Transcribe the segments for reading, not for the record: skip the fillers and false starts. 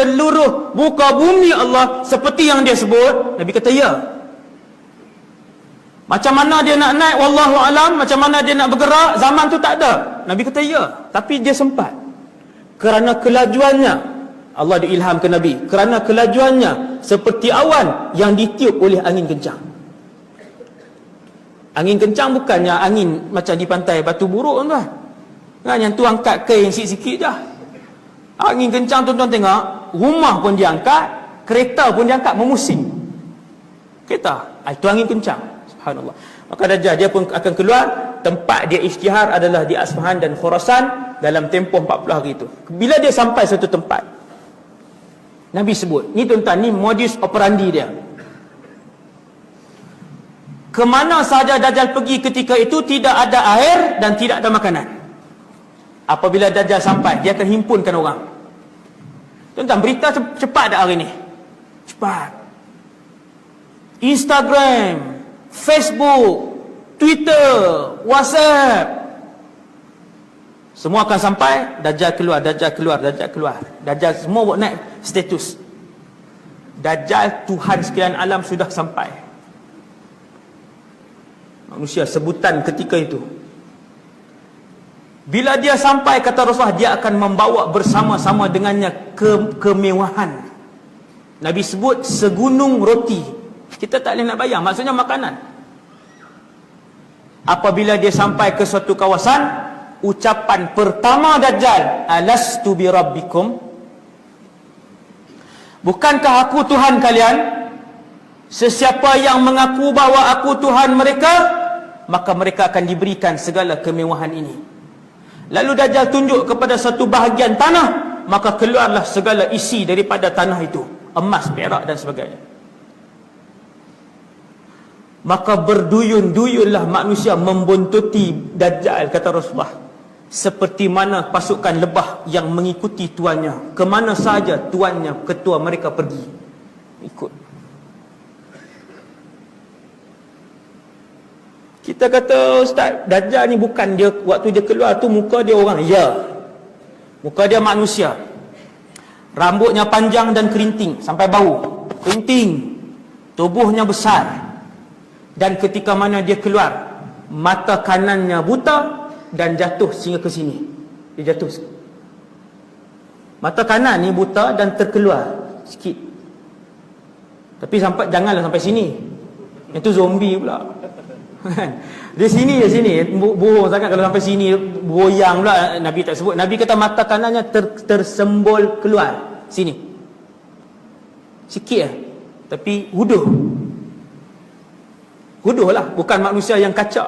seluruh muka bumi Allah seperti yang dia sebut? Nabi kata ya. Macam mana dia nak naik, wallahu alam, macam mana dia nak bergerak, zaman tu tak ada. Nabi kata ya, tapi dia sempat. Kerana kelajuannya, Allah diilham ke Nabi, kerana kelajuannya seperti awan yang ditiup oleh angin kencang. Angin kencang bukannya angin macam di pantai Batu Buruk tuan. Kan yang tu angkat kain sikit-sikit je. Angin kencang tuan-tuan tengok, rumah pun dia angkat, kereta pun dia angkat, memusing kereta. Itu angin kencang. Subhanallah. Maka Dajjal dia pun akan keluar. Tempat dia isytihar adalah di Asfahan dan Khurasan dalam tempoh 40 hari itu. Bila dia sampai satu tempat, Nabi sebut, ni tuan-tuan, ni modus operandi dia. Kemana sahaja Dajjal pergi ketika itu, tidak ada air dan tidak ada makanan. Apabila Dajjal sampai, dia akan himpunkan orang. Tuan-tuan, berita cepat dah hari ni. Cepat. Instagram, Facebook, Twitter, WhatsApp, semua akan sampai. Dajjal keluar, Dajjal keluar, Dajjal keluar. Dajjal semua buat naik status. Dajjal Tuhan sekalian alam sudah sampai. Manusia sebutan ketika itu. Bila dia sampai, kata Rasulullah, dia akan membawa bersama-sama dengannya kemewahan. Nabi sebut segunung roti. Kita tak boleh nak bayang, maksudnya makanan. Apabila dia sampai ke suatu kawasan, ucapan pertama Dajjal, alastu bi rabbikum, bukankah aku Tuhan kalian? Sesiapa yang mengaku bahawa aku Tuhan mereka, maka mereka akan diberikan segala kemewahan ini. Lalu Dajjal tunjuk kepada satu bahagian tanah, maka keluarlah segala isi daripada tanah itu, emas, perak dan sebagainya. Maka berduyun-duyunlah manusia membuntuti Dajjal, kata Rasulullah, seperti mana pasukan lebah yang mengikuti tuannya. Kemana saja tuannya, ketua mereka pergi, ikut. Kita kata, Ustaz, Dajjal ni bukan dia, waktu dia keluar tu muka dia orang. Ya, muka dia manusia. Rambutnya panjang dan kerinting sampai bau, kerinting. Tubuhnya besar. Dan ketika mana dia keluar, mata kanannya buta dan jatuh sehingga ke sini. Dia jatuh. Mata kanan ni buta dan terkeluar sikit. Tapi janganlah sampai sini. Itu zombie pula. Di sini, di sini bohong sangat kalau sampai sini goyang pula. Nabi tak sebut. Nabi kata mata kanannya tersembul keluar sini. Sikit lah. Tapi huduh. Huduh lah, bukan manusia yang kacak.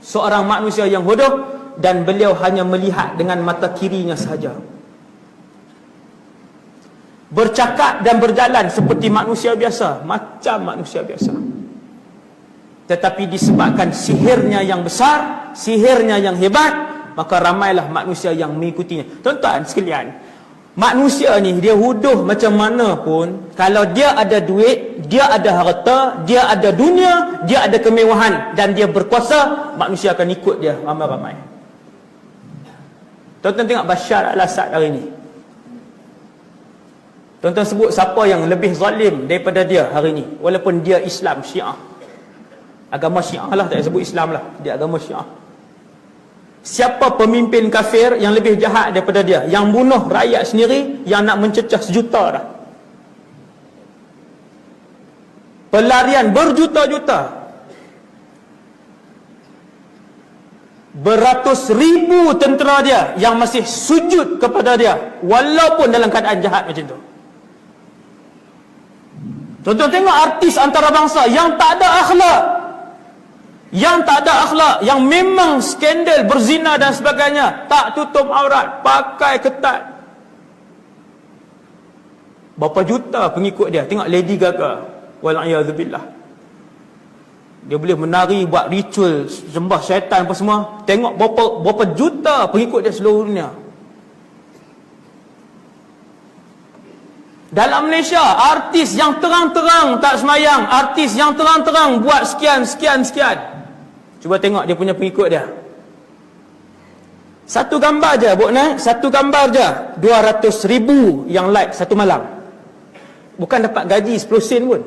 Seorang manusia yang huduh, dan beliau hanya melihat dengan mata kirinya sahaja. Bercakap dan berjalan seperti manusia biasa, macam manusia biasa. Tetapi disebabkan sihirnya yang besar, sihirnya yang hebat, maka ramailah manusia yang mengikutinya. Tuan-tuan sekalian, manusia ni dia huduh macam mana pun, kalau dia ada duit, dia ada harta, dia ada dunia, dia ada kemewahan, dan dia berkuasa, manusia akan ikut dia ramai-ramai. Tuan-tuan tengok Bashar al-Assad hari ni. Tuan-tuan sebut siapa yang lebih zalim daripada dia hari ni, walaupun dia Islam Syiah. Agama Syiah lah, tak sebut Islam lah, dia agama Syiah. Siapa pemimpin kafir yang lebih jahat daripada dia, yang bunuh rakyat sendiri, yang nak mencecah sejuta dah, pelarian berjuta-juta, beratus ribu tentera dia yang masih sujud kepada dia walaupun dalam keadaan jahat macam tu. Tuan-tuan tengok artis antarabangsa yang tak ada akhlak, yang tak ada akhlak, yang memang skandal berzina dan sebagainya, tak tutup aurat, pakai ketat. Berapa juta pengikut dia. Tengok Lady Gaga, wal'iyadzubillah, dia boleh menari, buat ritual sembah syaitan apa semua. Tengok berapa juta pengikut dia seluruh dunia. Dalam Malaysia, artis yang terang-terang tak semayang, artis yang terang-terang buat sekian. Cuba tengok dia punya pengikut dia. Satu gambar je Bok naik, satu gambar je 200,000 yang like satu malam. Bukan dapat gaji 10 sen pun.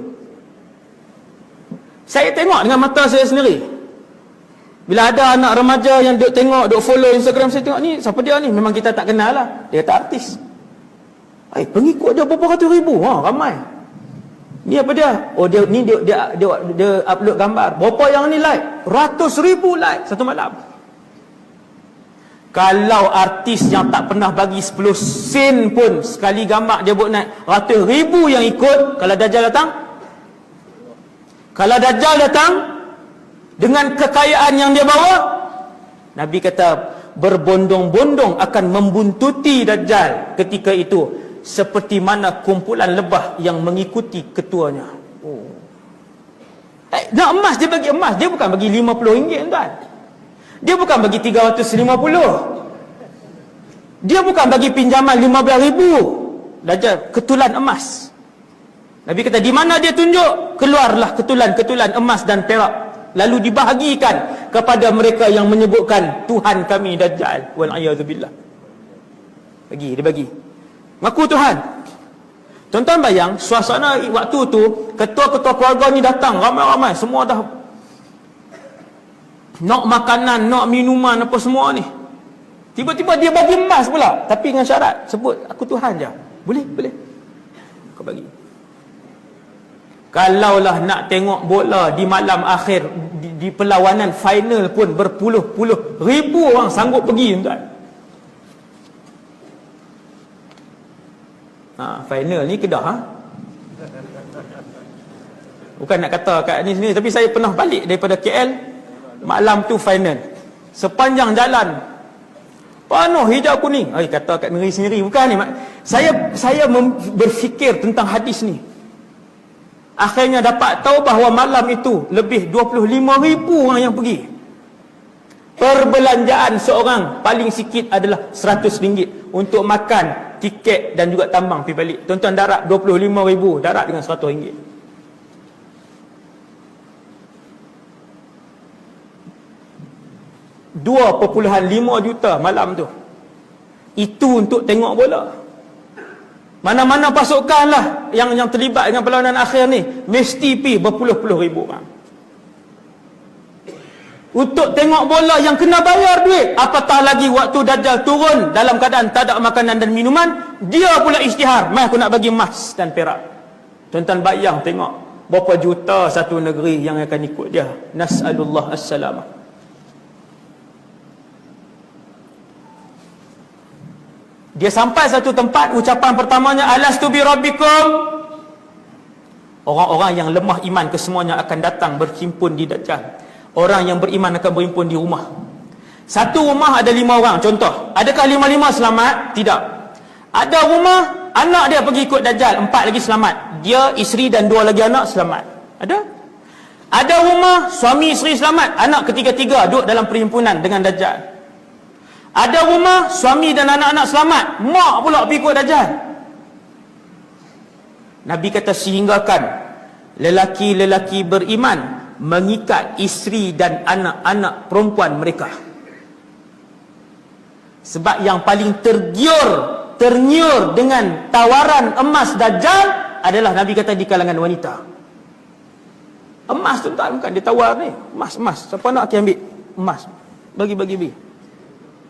Saya tengok dengan mata saya sendiri. Bila ada anak remaja yang duk tengok, duk follow Instagram, saya tengok ni, siapa dia ni? Memang kita tak kenal lah. Dia kata artis. Pengikut dia berapa ratus ribu. Ramai. Ni apa dia? Dia upload gambar. Berapa yang ni like? Ratus ribu like satu malam. Kalau artis yang tak pernah bagi 10 sen pun sekali gambar dia buat naik ratus ribu yang ikut, kalau Dajjal datang dengan kekayaan yang dia bawa, Nabi kata berbondong-bondong akan membuntuti Dajjal ketika itu, seperti mana kumpulan lebah yang mengikuti ketuanya. Nak emas, dia bagi emas. Dia bukan bagi RM50, tuan. Dia bukan bagi 350. Dia bukan bagi pinjaman 15,000. Dajjal ketulan emas. Nabi kata di mana dia tunjuk, keluarlah ketulan-ketulan emas dan perak, lalu dibahagikan kepada mereka yang menyebutkan Tuhan kami Dajjal. Wal'iyadzubillah. Dia bagi. Ngaku Tuhan. Tuan-tuan bayang suasana waktu tu, ketua-ketua keluarga ni datang ramai-ramai, semua dah nak makanan, nak minuman apa semua ni. Tiba-tiba dia bagi emas pula, tapi dengan syarat sebut aku Tuhan je. Boleh? Kau bagi. Kalaulah nak tengok bola di malam akhir, di perlawanan final pun berpuluh-puluh ribu orang sanggup pergi, tuan. Final ni Kedah. Bukan nak kata kat ni sini, tapi saya pernah balik daripada KL. Malam tu final. Sepanjang jalan penuh hijau kuning. Kata kat negeri sendiri. Bukan ni. Saya berfikir tentang hadis ni. Akhirnya dapat tahu bahawa malam itu lebih 25,000 orang yang pergi. Perbelanjaan seorang paling sikit adalah RM100 untuk makan, tiket dan juga tambang pergi balik. Tuan-tuan darat 25,000, darat dengan RM100. 2.5 juta malam tu. Itu untuk tengok bola. Mana-mana pasukan lah yang terlibat dengan perlawanan akhir ni, mesti pergi berpuluh-puluh ribu orang. Untuk tengok bola yang kena bayar duit. Apatah lagi waktu Dajjal turun dalam keadaan tak ada makanan dan minuman, dia pula isytihar, "Mai aku nak bagi emas dan perak." Tuan-tuan bayang tengok berapa juta satu negeri yang akan ikut dia. Nas'alullah as-salamah. Dia sampai satu tempat, ucapan pertamanya, "Alastu bi rabbikum." Orang-orang yang lemah iman kesemuanya akan datang berhimpun di Dajjal. Orang yang beriman akan berhimpun di rumah. Satu rumah ada 5 orang, contoh. Adakah 5-5 selamat? Tidak. Ada rumah, anak dia pergi ikut Dajjal, 4 lagi selamat. Dia, isteri dan 2 lagi anak selamat. Ada rumah, suami isteri selamat, anak ketiga-tiga duduk dalam perhimpunan dengan Dajjal. Ada rumah, suami dan anak-anak selamat, mak pula pergi ikut Dajjal. Nabi kata sehinggakan lelaki-lelaki beriman mengikat isteri dan anak-anak perempuan mereka. Sebab yang paling tergiur dengan tawaran emas Dajjal adalah Nabi kata di kalangan wanita. Emas tu tak, bukan dia tawar ni. Emas. Siapa nak ambil emas? Bagi.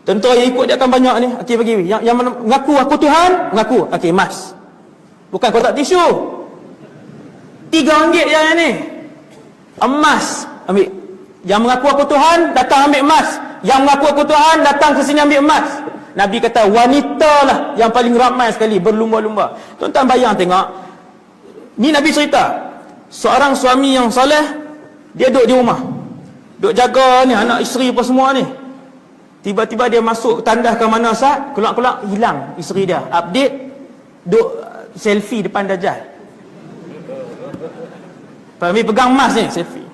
Tentu yang ikut dia akan banyak ni. Okey, bagi. Yang mana ngaku aku Tuhan, ngaku. Okey, emas. Bukan kotak tisu. RM3 yang ni. Emas, ambil. Yang mengaku aku Tuhan, datang ambil emas. Yang mengaku aku Tuhan, datang ke sini ambil emas. Nabi kata wanita lah yang paling ramai sekali berlumba-lumba. Tuan-tuan bayang tengok. Ni Nabi cerita. Seorang suami yang soleh, dia duduk di rumah. Duduk jaga ni anak isteri apa semua ni. Tiba-tiba dia masuk tandas ke mana sat, kelak-kelak hilang isteri dia. Update, duk selfie depan Dajjal. Kami pegang emas ni, selfie.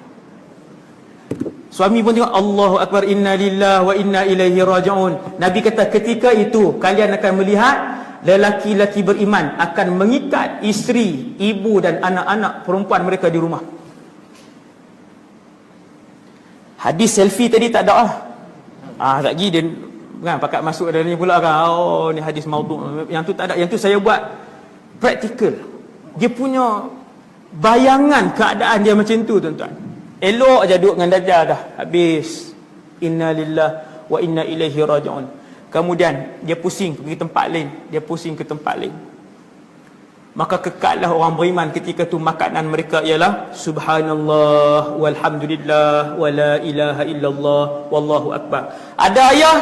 Suami pun tengok, Allahu Akbar, inna lillahi wa inna ilaihi raji'un. Nabi kata ketika itu kalian akan melihat lelaki-lelaki beriman akan mengikat isteri, ibu dan anak-anak perempuan mereka di rumah. Hadis selfie tadi tak ada lah. Tak lagi dia Kan pakat masuk dalam ni pula kan. Oh, ni hadis maudhu'. Yang tu tak ada. Yang tu saya buat praktikal. Dia punya bayangan keadaan dia macam tu, tuan-tuan. Elok aja duduk dengan Dajjal dah. Habis. Inna lillah wa inna ilaihi raji'un. Kemudian dia pusing pergi tempat lain. Dia pusing ke tempat lain. Maka kekallah orang beriman ketika tu makanan mereka ialah subhanallah walhamdulillah wala ilaha illallah wallahu akbar. Ada ayah,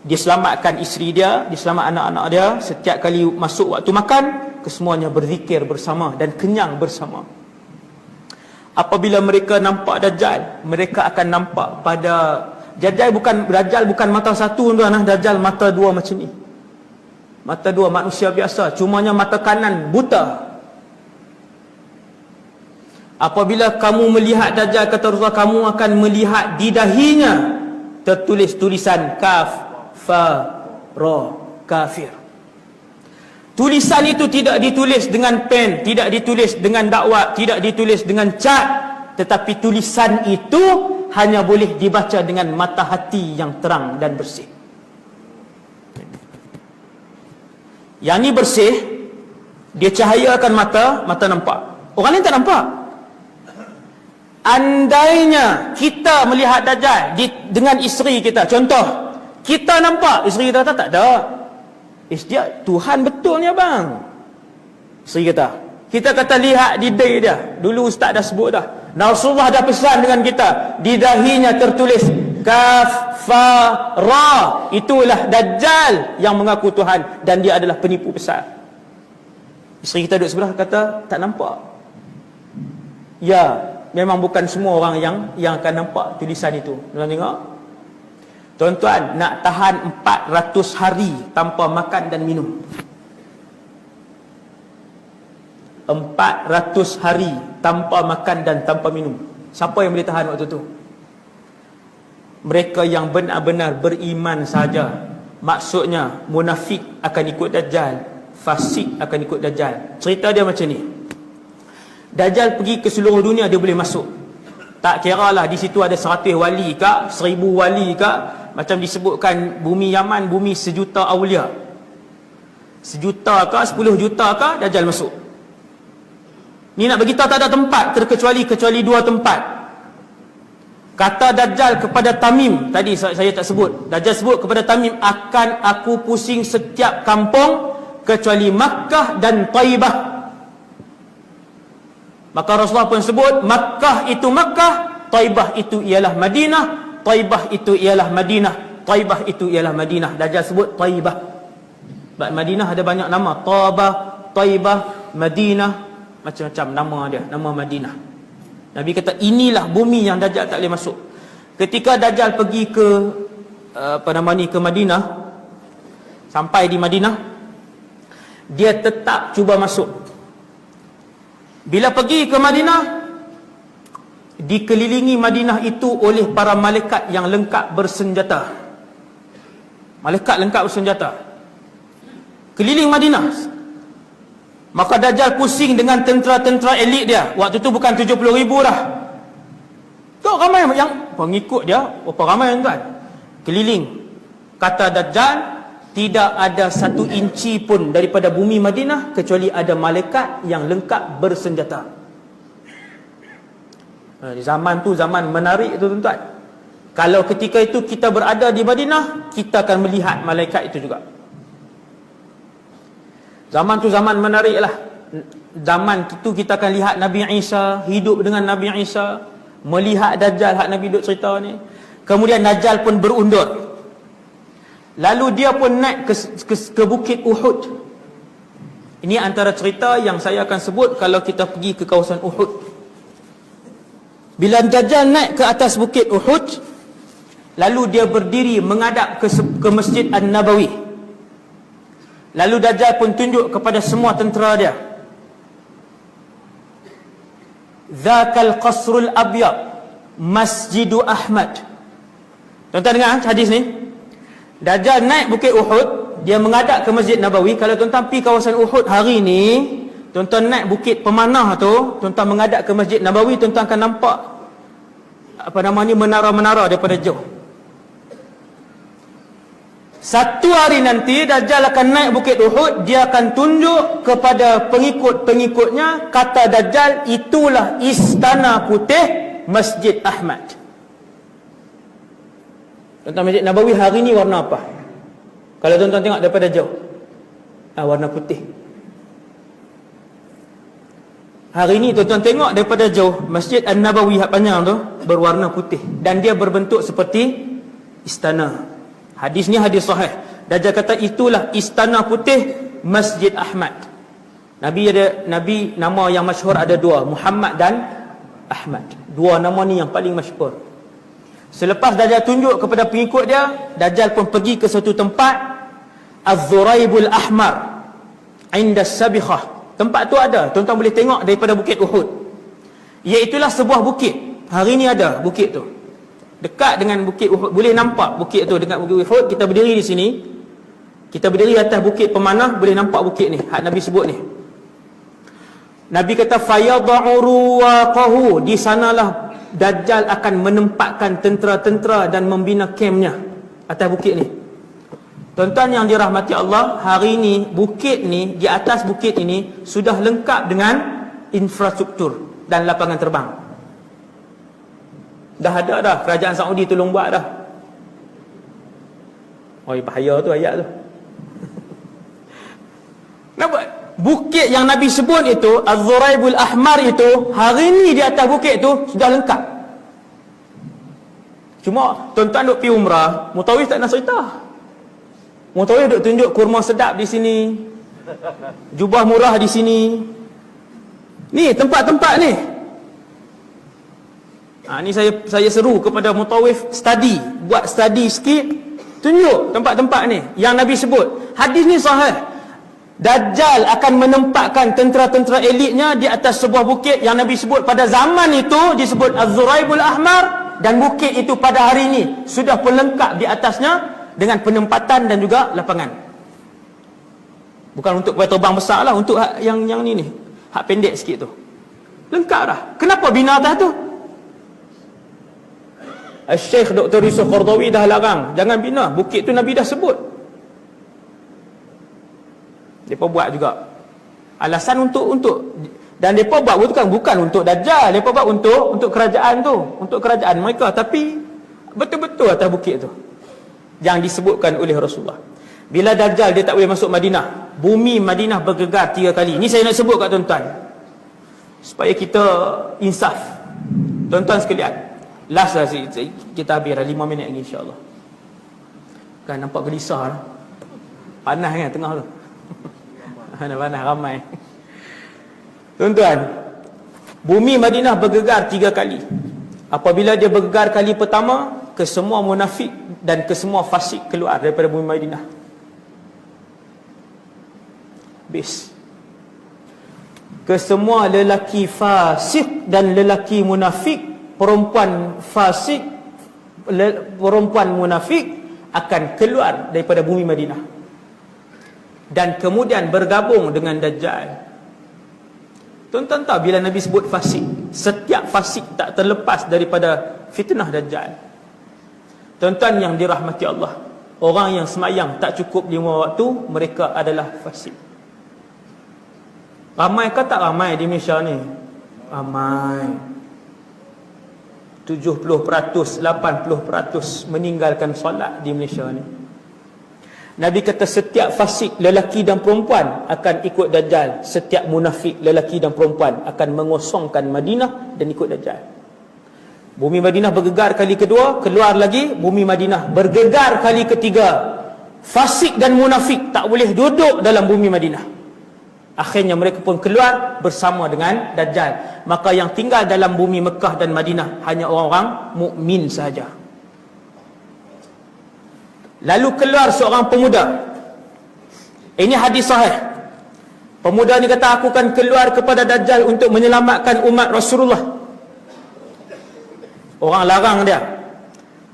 dia selamatkan isteri dia, dia selamat anak-anak dia. Setiap kali masuk waktu makan, kesemuanya berzikir bersama dan kenyang bersama. Apabila mereka nampak Dajjal, mereka akan nampak pada Dajjal bukan mata satu, tuan-tuan. Dajjal mata dua macam ni. Mata dua manusia biasa, cumanya mata kanan buta. Apabila kamu melihat Dajjal, kata Rasulullah, kamu akan melihat di dahinya tertulis tulisan kaf, fa, ra, kafir. Tulisan itu tidak ditulis dengan pen, tidak ditulis dengan dakwat, tidak ditulis dengan cat, tetapi tulisan itu hanya boleh dibaca dengan mata hati yang terang dan bersih. Yang ni bersih, dia cahayakan mata nampak. Orang lain tak nampak. Andainya kita melihat Dajjal dengan isteri kita, contoh, kita nampak, isteri kita kata tak ada. Dia Tuhan betul ni abang. Isteri kita kata lihat di dahi dia. Dulu ustaz dah sebut dah. Rasulullah dah pesan dengan kita, di dahinya tertulis kaf, fa, ra. Itulah Dajjal yang mengaku Tuhan dan dia adalah penipu besar. Isteri kita duduk sebelah kata tak nampak. Ya, memang bukan semua orang yang akan nampak tulisan itu. Tuan tengok. Tuan-tuan, nak tahan 400 hari tanpa makan dan minum. 400 hari tanpa makan dan tanpa minum. Siapa yang boleh tahan waktu tu? Mereka yang benar-benar beriman saja. Maksudnya munafik akan ikut Dajjal, fasik akan ikut Dajjal. Cerita dia macam ni. Dajjal pergi ke seluruh dunia, dia boleh masuk. Tak kira lah di situ ada 100 wali ke, 1000 wali ke. Macam disebutkan bumi Yaman, bumi 1 juta awliya. 1 juta ke, 10 juta ke, Dajjal masuk. Ni nak beritahu tak ada tempat kecuali 2 tempat. Kata Dajjal kepada Tamim, tadi saya tak sebut. Dajjal sebut kepada Tamim, akan aku pusing setiap kampung kecuali Makkah dan Taibah. Maka Rasulullah pun sebut, Makkah itu Makkah, Taibah itu ialah Madinah, Taibah itu ialah Madinah, Taibah itu ialah Madinah. Dajjal sebut Taibah. Madinah ada banyak nama, Tabah, Taibah, Madinah, macam-macam nama dia, nama Madinah. Nabi kata inilah bumi yang Dajjal tak boleh masuk. Ketika Dajjal pergi ke ke Madinah, sampai di Madinah, dia tetap cuba masuk. Bila pergi ke Madinah, dikelilingi Madinah itu oleh para malaikat yang lengkap bersenjata. Malaikat lengkap bersenjata keliling Madinah. Maka Dajjal pusing dengan tentera-tentera elit dia. Waktu tu bukan 70,000 dah. Kau ramai yang pengikut dia, berapa ramai tuan? Keliling. Kata Dajjal, tidak ada 1 inci pun daripada bumi Madinah kecuali ada malaikat yang lengkap bersenjata. Di zaman tu zaman menarik tu tuan-tuan. Kalau ketika itu kita berada di Madinah, kita akan melihat malaikat itu juga. Zaman tu zaman menarik lah. Zaman itu kita akan lihat Nabi Isa, hidup dengan Nabi Isa, melihat Dajjal, hak Nabi duk cerita ni. Kemudian Dajjal pun berundur. Lalu dia pun naik ke bukit Uhud. Ini antara cerita yang saya akan sebut kalau kita pergi ke kawasan Uhud. Bila Dajjal naik ke atas bukit Uhud, lalu dia berdiri menghadap ke Masjid An-Nabawi. Lalu Dajjal pun tunjuk kepada semua tentera dia. Dzakal qasrul abyad Masjidu Ahmad. Tuan-tuan dengar hadis ni. Dajjal naik bukit Uhud, dia menghadap ke Masjid Nabawi. Kalau tuan-tuan pergi kawasan Uhud hari ni, tuan-tuan naik bukit pemanah tu, tuan-tuan menghadap ke Masjid Nabawi, tuan-tuan akan nampak menara-menara daripada jauh. Satu hari nanti Dajjal akan naik bukit Uhud, dia akan tunjuk kepada pengikut-pengikutnya, kata Dajjal, itulah istana putih Masjid Ahmad. Tuan-tuan, Masjid Nabawi hari ni warna apa? Kalau tuan-tuan tengok daripada jauh, warna putih. Hari ni tuan-tuan tengok daripada jauh, Masjid An-Nabawi hak panjang tu berwarna putih dan dia berbentuk seperti istana. Hadis ni hadis sahih. Dajjal kata itulah istana putih Masjid Ahmad. Nabi nama yang masyhur ada dua, Muhammad dan Ahmad. Dua nama ni yang paling masyhur. Selepas Dajjal tunjuk kepada pengikut dia, Dajjal pun pergi ke satu tempat, Az-Zuraibul Ahmar, inda Sabikhah. Tempat tu ada, tuan-tuan boleh tengok daripada bukit Uhud. Iaitulah sebuah bukit. Hari ni ada bukit tu. Dekat dengan bukit Uhud, boleh nampak bukit tu dekat bukit Uhud. Kita berdiri di sini, kita berdiri atas bukit pemanah, boleh nampak bukit ni, hak Nabi sebut ni. Nabi kata fayad'u ruwaqahu, di sanalah Dajjal akan menempatkan tentera-tentera dan membina kemnya atas bukit ni. Tuan-tuan yang dirahmati Allah, hari ni bukit ni, di atas bukit ini sudah lengkap dengan infrastruktur dan lapangan terbang. Dah ada dah, kerajaan Saudi tolong buat dah. Oi, bahaya tu ayat tu. Nampak? Bukit yang Nabi sebut itu, Az-Zuraibul Ahmar itu, hari ni di atas bukit tu sudah lengkap. Cuma tuan-tuan duk pergi umrah, Mutawif tak nak cerita. Mutawif duk tunjuk kurma sedap di sini, jubah murah di sini. Ni tempat-tempat ni. Ni saya seru kepada Mutawif study, buat study sikit, tunjuk tempat-tempat ni yang Nabi sebut. Hadis ni sahih. Dajjal akan menempatkan tentera-tentera elitnya di atas sebuah bukit yang Nabi sebut pada zaman itu disebut Az-Zuraibul Ahmar, dan bukit itu pada hari ini sudah pun lengkap di atasnya dengan penempatan dan juga lapangan. Bukan untuk kapal terbang besar lah, untuk hak yang ni hak pendek sikit tu. Lengkap dah. Kenapa bina atas tu? Syekh Dr. Yusuf Qardawi dah larang, jangan bina. Bukit tu Nabi dah sebut. Mereka buat juga. Alasan untuk dan mereka buat bukan untuk Dajjal, mereka buat untuk kerajaan tu, untuk kerajaan mereka, tapi betul-betul atas bukit tu yang disebutkan oleh Rasulullah. Bila Dajjal dia tak boleh masuk Madinah, bumi Madinah bergegar 3 kali. Ni saya nak sebut kat tuan-tuan supaya kita insaf. Tuan-tuan sekalian, last lah kita habis 5 minit lagi insya-Allah. Kan nampak gelisah lah. Panas kan tengah tu. Panas ramai. Tuan-tuan, bumi Madinah bergegar 3 kali. Apabila dia bergegar kali pertama, kesemua munafik dan kesemua fasik keluar daripada bumi Madinah. Habis. Kesemua lelaki fasik dan lelaki munafik, perempuan fasik, perempuan munafik akan keluar daripada bumi Madinah dan kemudian bergabung dengan Dajjal. Tuan-tuan tahu bila Nabi sebut fasik, setiap fasik tak terlepas daripada fitnah Dajjal. Tuan-tuan yang dirahmati Allah, orang yang semayang tak cukup 5 waktu, mereka adalah fasik. Ramai ke tak ramai di Malaysia ni? Ramai. 70%, 80% meninggalkan solat di Malaysia ni. Nabi kata setiap fasik lelaki dan perempuan akan ikut Dajjal. Setiap munafik lelaki dan perempuan akan mengosongkan Madinah dan ikut Dajjal. Bumi Madinah bergegar kali kedua, keluar lagi. Bumi Madinah bergegar kali ketiga. Fasik dan munafik tak boleh duduk dalam bumi Madinah. Akhirnya mereka pun keluar bersama dengan Dajjal. Maka yang tinggal dalam bumi Mekah dan Madinah hanya orang-orang mukmin sahaja. Lalu keluar seorang pemuda. Ini hadis sahih. Pemuda ni kata, aku akan keluar kepada Dajjal untuk menyelamatkan umat Rasulullah. Orang larang dia.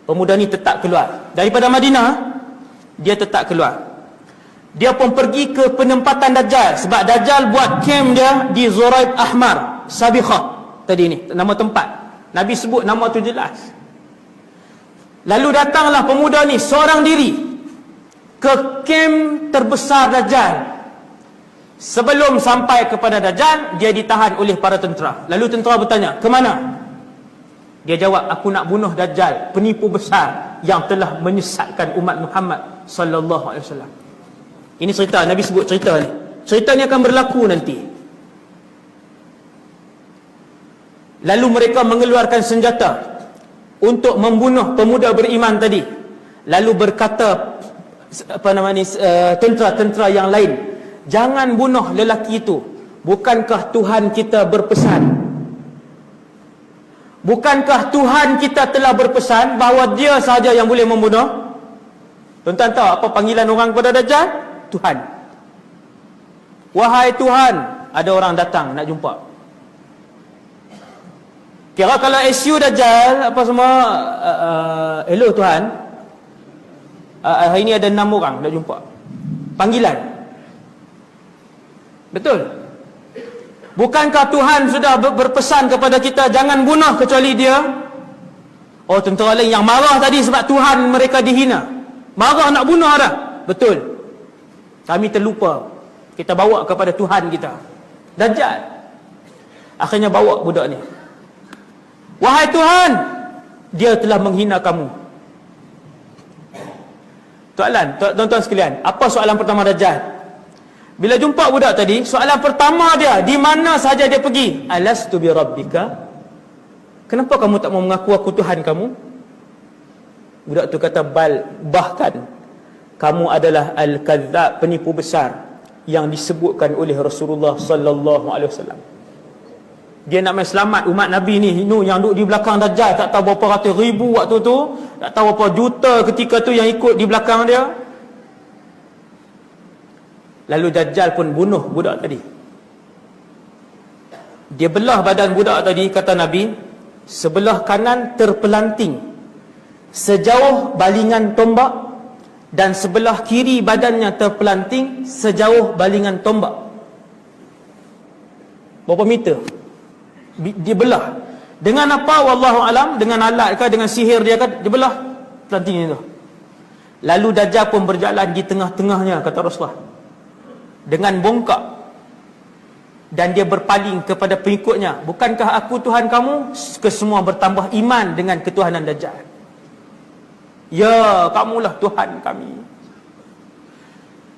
Pemuda ni tetap keluar daripada Madinah. Dia tetap keluar. Dia pun pergi ke penempatan Dajjal, sebab Dajjal buat camp dia di Zuraib Ahmar, Sabikhah tadi ni, nama tempat. Nabi sebut nama tu jelas. Lalu datanglah pemuda ni seorang diri ke kem terbesar Dajjal. Sebelum sampai kepada Dajjal, dia ditahan oleh para tentera. Lalu tentera bertanya, ke mana? Dia jawab, aku nak bunuh Dajjal, penipu besar yang telah menyesatkan umat Muhammad sallallahu alaihi wasallam. Ini cerita, Nabi sebut cerita ni. Cerita ni akan berlaku nanti. Lalu mereka mengeluarkan senjata untuk membunuh pemuda beriman tadi. Lalu berkata tentera-tentera yang lain, jangan bunuh lelaki itu. Bukankah Tuhan kita berpesan? Bukankah Tuhan kita telah berpesan bahawa dia sahaja yang boleh membunuh? Tuan-tuan tahu apa panggilan orang kepada Dajjal? Tuhan. Wahai Tuhan, ada orang datang nak jumpa. Kira kalau SU Dajjal apa semua, hello Tuhan, hari ini ada 6 orang nak jumpa. Panggilan. Betul? Bukankah Tuhan sudah berpesan kepada kita jangan bunuh kecuali dia? Oh, tentera lain yang marah tadi sebab Tuhan mereka dihina, marah nak bunuh dah. Betul. Kami terlupa. Kita bawa kepada Tuhan kita. Dajjal. Akhirnya bawa budak ni. Wahai Tuhan, dia telah menghina kamu. Tuan-tuan sekalian, apa soalan pertama Dajjal? Bila jumpa budak tadi, soalan pertama dia, di mana saja dia pergi? Alastu bi rabbika? Kenapa kamu tak mau mengaku aku Tuhan kamu? Budak tu kata, bahkan kamu adalah al-kadzdzab, penipu besar yang disebutkan oleh Rasulullah sallallahu alaihi wasallam. Dia nak main selamat umat Nabi ni, yang duduk di belakang Dajjal, tak tahu berapa ratus ribu waktu tu, tak tahu berapa juta ketika tu yang ikut di belakang dia. Lalu Dajjal pun bunuh budak tadi. Dia belah badan budak tadi, kata Nabi, sebelah kanan terpelanting sejauh balingan tombak, dan sebelah kiri badannya terpelanting sejauh balingan tombak. Berapa meter? Dia belah. Dengan apa? Wallahu alam. Dengan alat ke, dengan sihir dia ke, dia belah pelanting itu. Lalu Dajjal pun berjalan di tengah-tengahnya, kata Rasulullah, dengan bongkak, dan dia berpaling kepada pengikutnya, bukankah aku Tuhan kamu? Kesemua bertambah iman dengan ketuhanan Dajjal. Ya, kamulah Tuhan kami.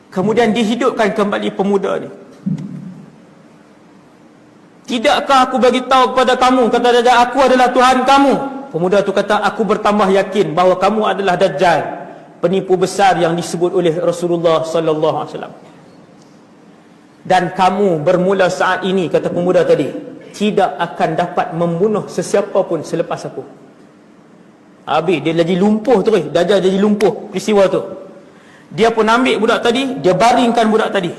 Kemudian dihidupkan kembali pemuda ni. Tidakkah aku bagi tahu kepada kamu, kata Dajjal, aku adalah Tuhan kamu? Pemuda tu kata, aku bertambah yakin bahawa kamu adalah Dajjal, penipu besar yang disebut oleh Rasulullah sallallahu alaihi wasallam. Dan kamu bermula saat ini, kata pemuda tadi, tidak akan dapat membunuh sesiapa pun selepas aku. Habis, dia jadi lumpuh terus. Dajjal jadi lumpuh peristiwa tu. Dia pun ambil budak tadi, dia baringkan budak tadi.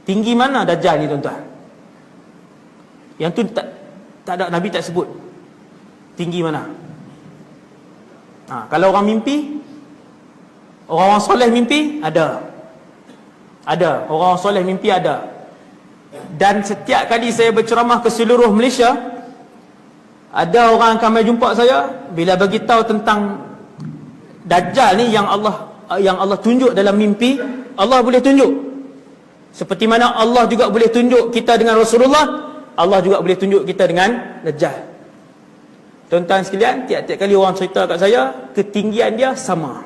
Tinggi mana Dajjal ni, tuan-tuan? Yang tu tak ada, Nabi tak sebut tinggi mana. Kalau orang mimpi, orang soleh mimpi, ada. Orang soleh mimpi ada. Dan setiap kali saya berceramah ke seluruh Malaysia, ada orang akan mai jumpa saya, bila bagi tahu tentang Dajjal ni yang Allah tunjuk dalam mimpi, Allah boleh tunjuk. Seperti mana Allah juga boleh tunjuk kita dengan Rasulullah, Allah juga boleh tunjuk kita dengan Dajjal. Tuan-tuan sekalian, tiap-tiap kali orang cerita kat saya, ketinggian dia sama.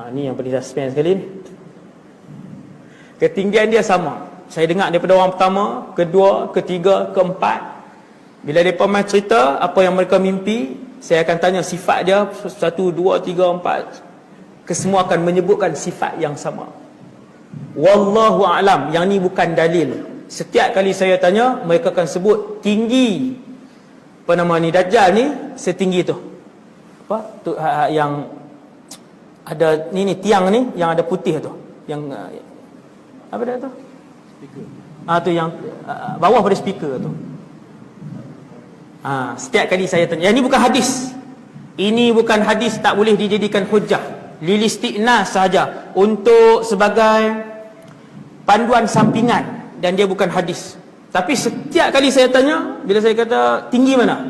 Ni yang paling suspense sekali ni. Ketinggian dia sama. Saya dengar daripada orang pertama, kedua, ketiga, keempat. Bila mereka main cerita apa yang mereka mimpi, saya akan tanya sifat dia, 1, 2, 3, 4. Kesemua akan menyebutkan sifat yang sama. Wallahu a'lam. Yang ni bukan dalil. Setiap kali saya tanya, mereka akan sebut tinggi Dajjal ni setinggi tu. Apa? Tu yang ada ni tiang ni yang ada putih tu. Yang apa dia tu? Speaker. Tu yang bawah pada speaker tu. Setiap kali saya tanya, ini bukan hadis. Ini bukan hadis, tak boleh dijadikan hujah. Lilistiknas sahaja, untuk sebagai panduan sampingan, dan dia bukan hadis. Tapi setiap kali saya tanya, bila saya kata tinggi mana,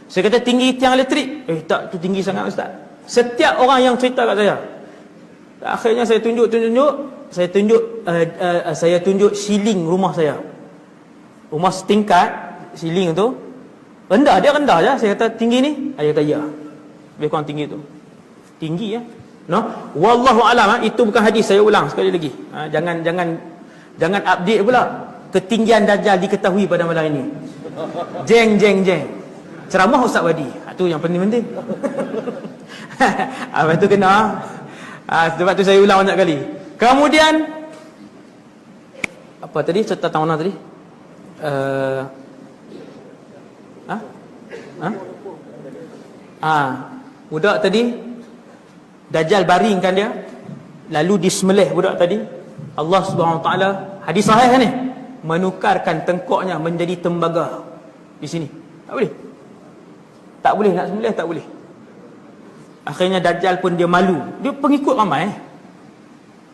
saya kata tinggi tiang elektrik. Tak, tu tinggi sangat ustaz. Setiap orang yang cerita kat saya. Akhirnya saya tunjuk siling rumah saya. Rumah setingkat, siling tu rendah, dia rendah je. Saya kata tinggi ni, dia kata ya, lebih kurang tinggi tu. Tinggi ya. No, wallahu alam, itu bukan hadis, saya ulang sekali lagi. Jangan update pula. Ketinggian Dajjal diketahui pada malam ini. Jeng. Ceramah Ustaz Wadi. Itu yang penting-penting. Lepas tu kena. Sebab tu saya ulang banyak kali. Kemudian apa tadi? Cerita tentang mana tadi? Budak tadi Dajjal baringkan dia, lalu disembelih budak tadi. Allah Subhanahu Wa Taala, hadis sahih ni, menukarkan tengkoknya menjadi tembaga di sini. Tak boleh nak sembelih, tak boleh. Akhirnya Dajjal pun dia malu. Dia pengikut ramai.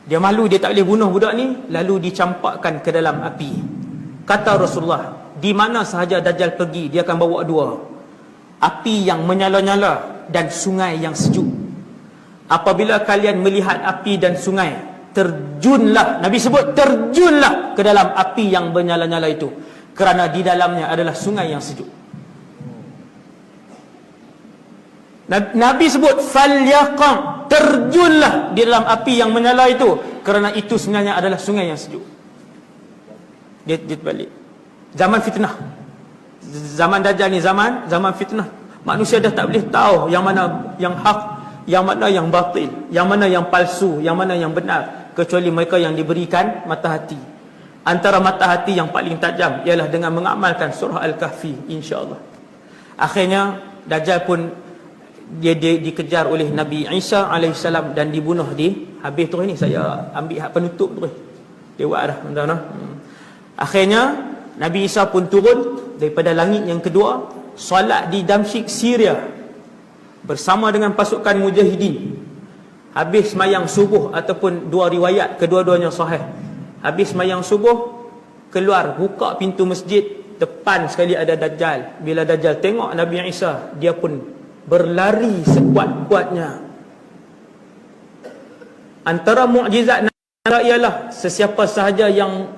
Dia malu, dia tak boleh bunuh budak ni, lalu dicampakkan ke dalam api. Kata Rasulullah, di mana sahaja Dajjal pergi, dia akan bawa dua. Api yang menyala-nyala dan sungai yang sejuk. Apabila kalian melihat api dan sungai, terjunlah, Nabi sebut terjunlah ke dalam api yang menyala-nyala itu, kerana di dalamnya adalah sungai yang sejuk. Nabi sebut falyaqam, terjunlah di dalam api yang menyala itu, kerana itu sebenarnya adalah sungai yang sejuk. Dia balik. Zaman fitnah. Zaman Dajjal ni zaman fitnah. Manusia dah tak boleh tahu yang mana yang hak, yang mana yang batil, yang mana yang palsu, yang mana yang benar, kecuali mereka yang diberikan mata hati. Antara mata hati yang paling tajam ialah dengan mengamalkan surah Al-Kahfi, insya-Allah. Akhirnya Dajjal pun dia dikejar oleh Nabi Isa alaihissalam dan dibunuh di habis tu ni. Saya ambil hak penutup tu. Lewat dah tuan-tuan. Akhirnya Nabi Isa pun turun daripada langit yang kedua, solat di Damsyik, Syria bersama dengan pasukan mujahidin. Habis sembahyang subuh, ataupun dua riwayat kedua-duanya sahih. Habis sembahyang subuh, keluar buka pintu masjid, depan sekali ada Dajjal. Bila Dajjal tengok Nabi Isa, dia pun berlari sekuat-kuatnya. Antara mukjizat Nabi ialah sesiapa sahaja yang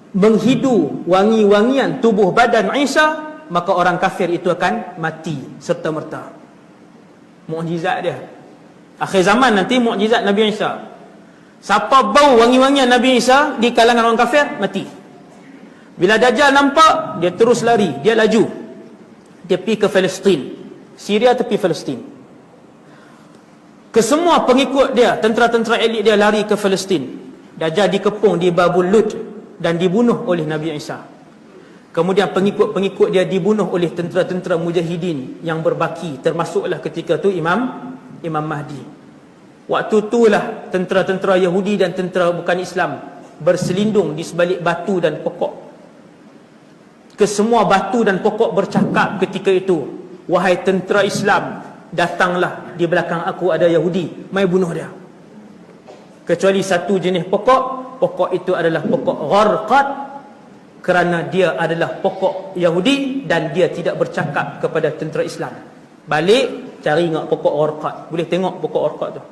menghidu wangi-wangian tubuh badan Isa, maka orang kafir itu akan mati serta-merta. Mukjizat dia. Akhir zaman nanti mukjizat Nabi Isa. Siapa bau wangi-wangian Nabi Isa di kalangan orang kafir, mati. Bila Dajjal nampak, dia terus lari, dia laju. Dia pergi ke Palestin. Syria tepi Palestin. Kesemua pengikut dia, tentera-tentera elit dia lari ke Palestin. Dajjal dikepung di Babul Lud dan dibunuh oleh Nabi Isa. Kemudian pengikut-pengikut dia dibunuh oleh tentera-tentera mujahidin yang berbaki, termasuklah ketika tu Imam Mahdi. Waktu itulah tentera-tentera Yahudi dan tentera bukan Islam berselindung di sebalik batu dan pokok. Kesemua batu dan pokok bercakap ketika itu, wahai tentera Islam, datanglah, di belakang aku ada Yahudi, mai bunuh dia. Kecuali satu jenis pokok itu adalah pokok Gharqad, kerana dia adalah pokok Yahudi dan dia tidak bercakap kepada tentera Islam. Balik cari ingat pokok Gharqad. Boleh tengok pokok Gharqad tu.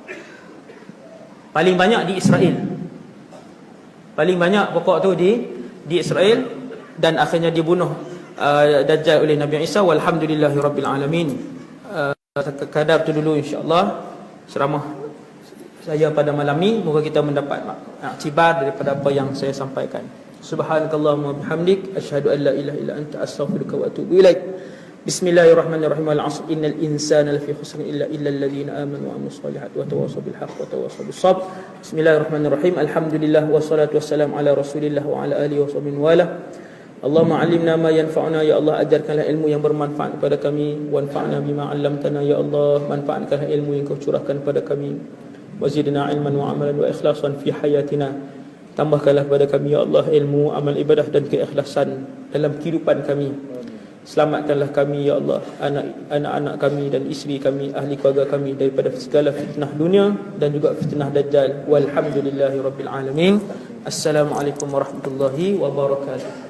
Paling banyak di Israel. Paling banyak pokok tu di Israel, dan akhirnya dibunuh Dajjal oleh Nabi Isa. Walhamdulillahirabbil alamin. Kadar tu dulu insya-Allah ceramah saya pada malam ni. Moga kita mendapat iktibar daripada apa yang saya sampaikan. Subhanakallahumma bihamdik asyhadu an la ilaha illa anta astaghfiruka wa atubu ilaik. Bismillahirrahmanirrahim. Wal 'asr innal insana lafi khusr illa alladhina amanu wa amilus solihat wa tawassaw bil haqq wa tawassaw bis sabr. Bismillahirrahmanirrahim. Alhamdulillah wassalatu wassalamu ala Rasulillah wa ala alihi washabbihi wala. Allahumma 'allimna ma yanfa'una, ya Allah, ajarkanlah ilmu yang bermanfaat kepada kami, wanfa'na bima 'allamtana, ya Allah, manfaatkanlah ilmu yang Kau curahkan kepada kami, wazidna ilman wa amalan wa ikhlasan fi hayatina, tambahkanlah kepada kami ya Allah ilmu, amal ibadah dan keikhlasan dalam kehidupan kami. Selamatkanlah kami ya Allah, anak-anak kami dan isteri kami, ahli keluarga kami daripada segala fitnah dunia dan juga fitnah Dajjal. Walhamdulillahirabbil alamin. Assalamualaikum warahmatullahi wabarakatuh.